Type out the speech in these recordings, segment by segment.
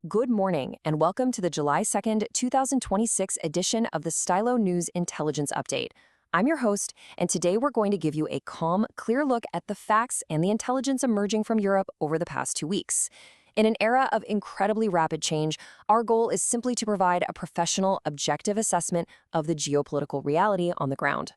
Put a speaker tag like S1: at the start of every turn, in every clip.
S1: Good morning, and welcome to the July 2nd, 2026 edition of the Stylo News Intelligence Update. I'm your host, and today we're going to give you a calm, clear look at the facts and the intelligence emerging from Europe over the past 2 weeks. In an era of incredibly rapid change, our goal is simply to provide a professional, objective assessment of the geopolitical reality on the ground.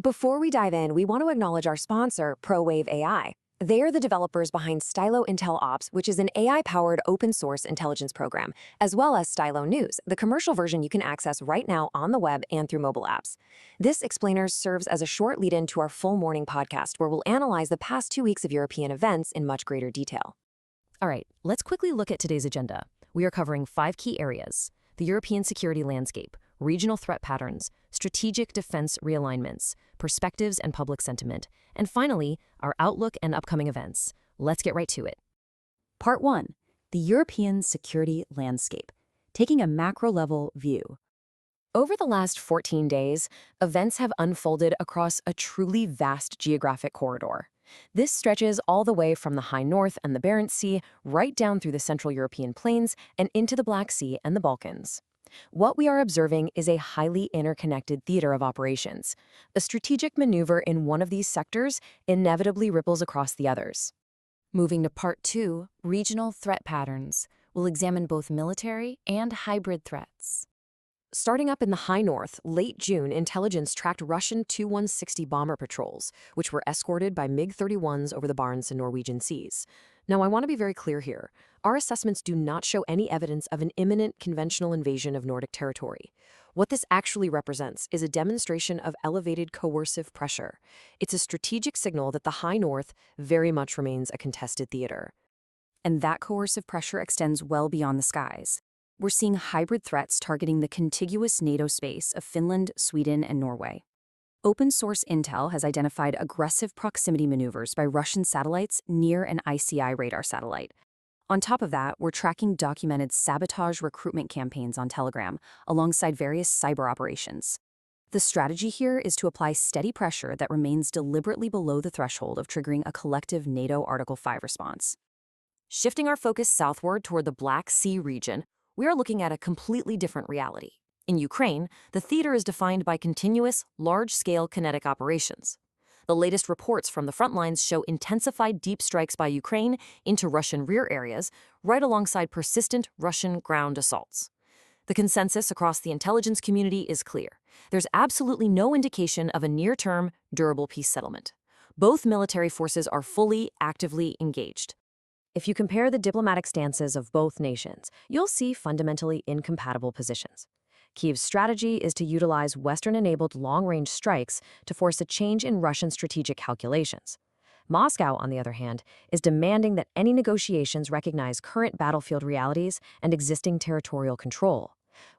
S1: Before we dive in, we want to acknowledge our sponsor, ProWave AI. They are the developers behind Stylo Intel Ops, which is an AI-powered open-source intelligence program, as well as Stylo News, the commercial version you can access right now on the web and through mobile apps. This explainer serves as a short lead-in to our full morning podcast, where we'll analyze the past 2 weeks of European events in much greater detail. All right, let's quickly look at today's agenda. We are covering 5 key areas: the European security landscape, regional threat patterns, strategic defense realignments, perspectives and public sentiment, and finally, our outlook and upcoming events. Let's get right to it.
S2: Part 1. The European security landscape, taking a macro-level view.
S1: Over the last 14 days, events have unfolded across a truly vast geographic corridor. This stretches all the way from the High North and the Barents Sea right down through the Central European plains and into the Black Sea and the Balkans. What we are observing is a highly interconnected theater of operations. A strategic maneuver in one of these sectors inevitably ripples across the others.
S2: Moving to Part 2, regional threat patterns, we'll examine both military and hybrid threats.
S1: Starting up in the High North, late June, intelligence tracked Russian Tu-160 bomber patrols, which were escorted by MiG-31s over the Barents and Norwegian seas. Now, I want to be very clear here. Our assessments do not show any evidence of an imminent conventional invasion of Nordic territory. What this actually represents is a demonstration of elevated coercive pressure. It's a strategic signal that the High North very much remains a contested theater.
S2: And that coercive pressure extends well beyond the skies. We're seeing hybrid threats targeting the contiguous NATO space of Finland, Sweden, and Norway. Open-source intel has identified aggressive proximity maneuvers by Russian satellites near an ICI radar satellite. On top of that, we're tracking documented sabotage recruitment campaigns on Telegram, alongside various cyber operations. The strategy here is to apply steady pressure that remains deliberately below the threshold of triggering a collective NATO Article 5 response.
S1: Shifting our focus southward toward the Black Sea region, we are looking at a completely different reality. In Ukraine, the theater is defined by continuous, large-scale kinetic operations. The latest reports from the front lines show intensified deep strikes by Ukraine into Russian rear areas, right alongside persistent Russian ground assaults. The consensus across the intelligence community is clear. There's absolutely no indication of a near-term, durable peace settlement. Both military forces are fully, actively engaged. If you compare the diplomatic stances of both nations, you'll see fundamentally incompatible positions. Kyiv's strategy is to utilize Western-enabled long-range strikes to force a change in Russian strategic calculations. Moscow, on the other hand, is demanding that any negotiations recognize current battlefield realities and existing territorial control.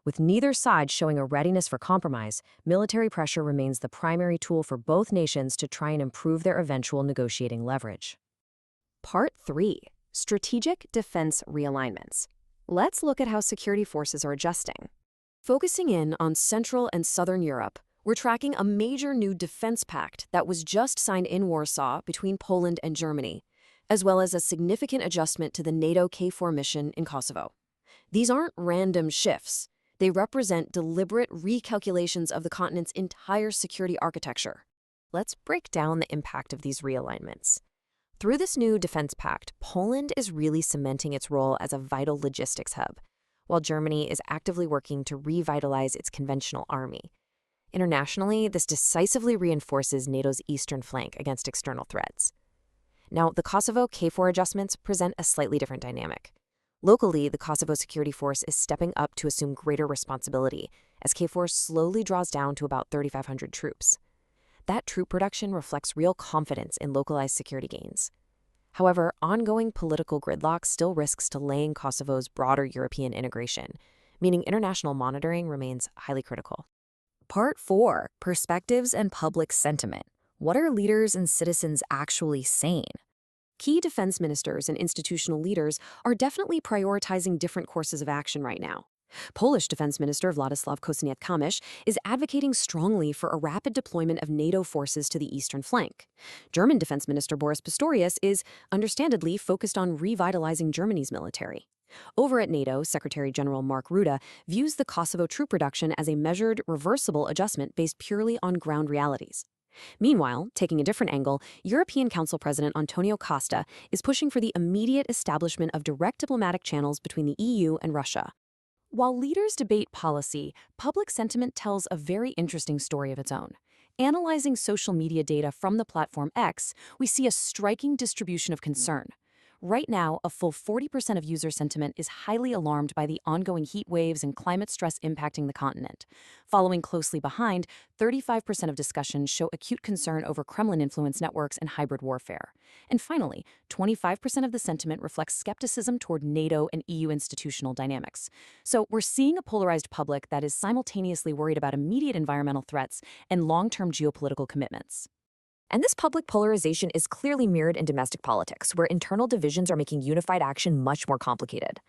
S1: With neither side showing a readiness for compromise, military pressure remains the primary tool for both nations to try and improve their eventual negotiating leverage. Part 3. Strategic defense realignments. Let's look at how security forces are adjusting. Focusing in on Central and Southern Europe, we're tracking a major new defense pact that was just signed in Warsaw between Poland and Germany, as well as a significant adjustment to the NATO KFOR mission in Kosovo. These aren't random shifts. They represent deliberate recalculations of the continent's entire security architecture. Let's break down the impact of these realignments. Through this new defense pact, Poland is really cementing its role as a vital logistics hub, while Germany is actively working to revitalize its conventional army. Internationally, this decisively reinforces NATO's eastern flank against external threats. Now, the Kosovo KFOR adjustments present a slightly different dynamic. Locally, the Kosovo security force is stepping up to assume greater responsibility as KFOR slowly draws down to about 3,500 troops. That troop production reflects real confidence in localized security gains. However, ongoing political gridlock still risks delaying Kosovo's broader European integration, meaning international monitoring remains highly critical. Part 4. Perspectives and public sentiment. What are leaders and citizens actually saying? Key defense ministers and institutional leaders are definitely prioritizing different courses of action right now. Polish Defense Minister Władysław Kosiniak-Kamysz is advocating strongly for a rapid deployment of NATO forces to the eastern flank. German Defense Minister Boris Pistorius is, understandably, focused on revitalizing Germany's military.
S2: Over at NATO, Secretary General Mark Rutte views the Kosovo troop reduction as a measured, reversible adjustment based purely on ground realities. Meanwhile, taking a different angle, European Council President Antonio Costa is pushing for the immediate establishment of direct diplomatic channels between the EU and Russia. While leaders debate policy, public sentiment tells a very interesting story of its own. Analyzing social media data from the platform X, we see a striking distribution of concern. Right now, a full 40% of user sentiment is highly alarmed by the ongoing heat waves and climate stress impacting the continent. Following closely behind, 35% of discussions show acute concern over Kremlin-influenced networks and hybrid warfare. And finally, 25% of the sentiment reflects skepticism toward NATO and EU institutional dynamics. So we're seeing a polarized public that is simultaneously worried about immediate environmental threats and long-term geopolitical commitments.
S1: And this public polarization is clearly mirrored in domestic politics, where internal divisions are making unified action much more complicated.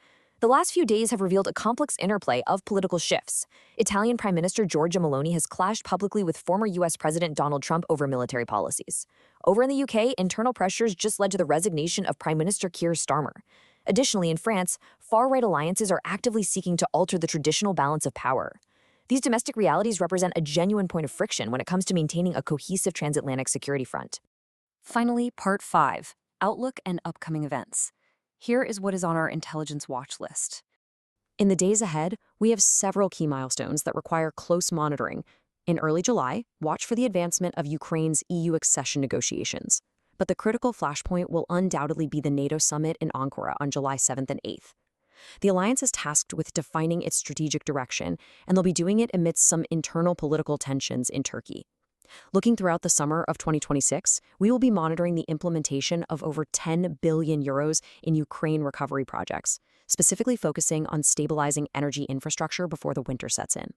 S1: The last few days have revealed a complex interplay of political shifts. Italian Prime Minister Giorgia Meloni has clashed publicly with former U.S. President Donald Trump over military policies. Over in the UK, internal pressures just led to the resignation of Prime Minister Keir Starmer. Additionally, in France, far-right alliances are actively seeking to alter the traditional balance of power. These domestic realities represent a genuine point of friction when it comes to maintaining a cohesive transatlantic security front.
S2: Finally, Part 5, Outlook and Upcoming Events. Here is what is on our intelligence watch list.
S1: In the days ahead, we have several key milestones that require close monitoring. In early July, watch for the advancement of Ukraine's EU accession negotiations. But the critical flashpoint will undoubtedly be the NATO Summit in Ankara on July 7th and 8th. The alliance is tasked with defining its strategic direction, and they'll be doing it amidst some internal political tensions in Turkey. Looking throughout the summer of 2026, we will be monitoring the implementation of over 10 billion euros in Ukraine recovery projects, specifically focusing on stabilizing energy infrastructure before the winter sets in.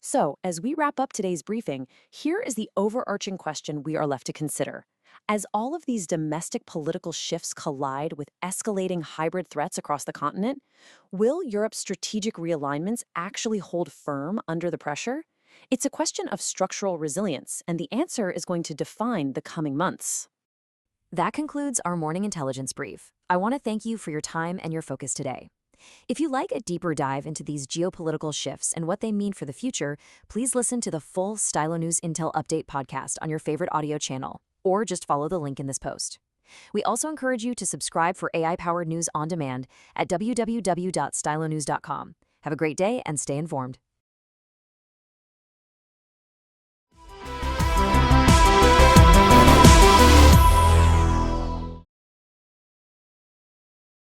S1: So, as we wrap up today's briefing, here is the overarching question we are left to consider. As all of these domestic political shifts collide with escalating hybrid threats across the continent, will Europe's strategic realignments actually hold firm under the pressure? It's a question of structural resilience, and the answer is going to define the coming months. That concludes our morning intelligence brief. I want to thank you for your time and your focus today. If you like a deeper dive into these geopolitical shifts and what they mean for the future, please listen to the full Stylo News Intel Update podcast on your favorite audio channel, or just follow the link in this post. We also encourage you to subscribe for AI-powered news on demand at www.stylonews.com. Have a great day and stay informed.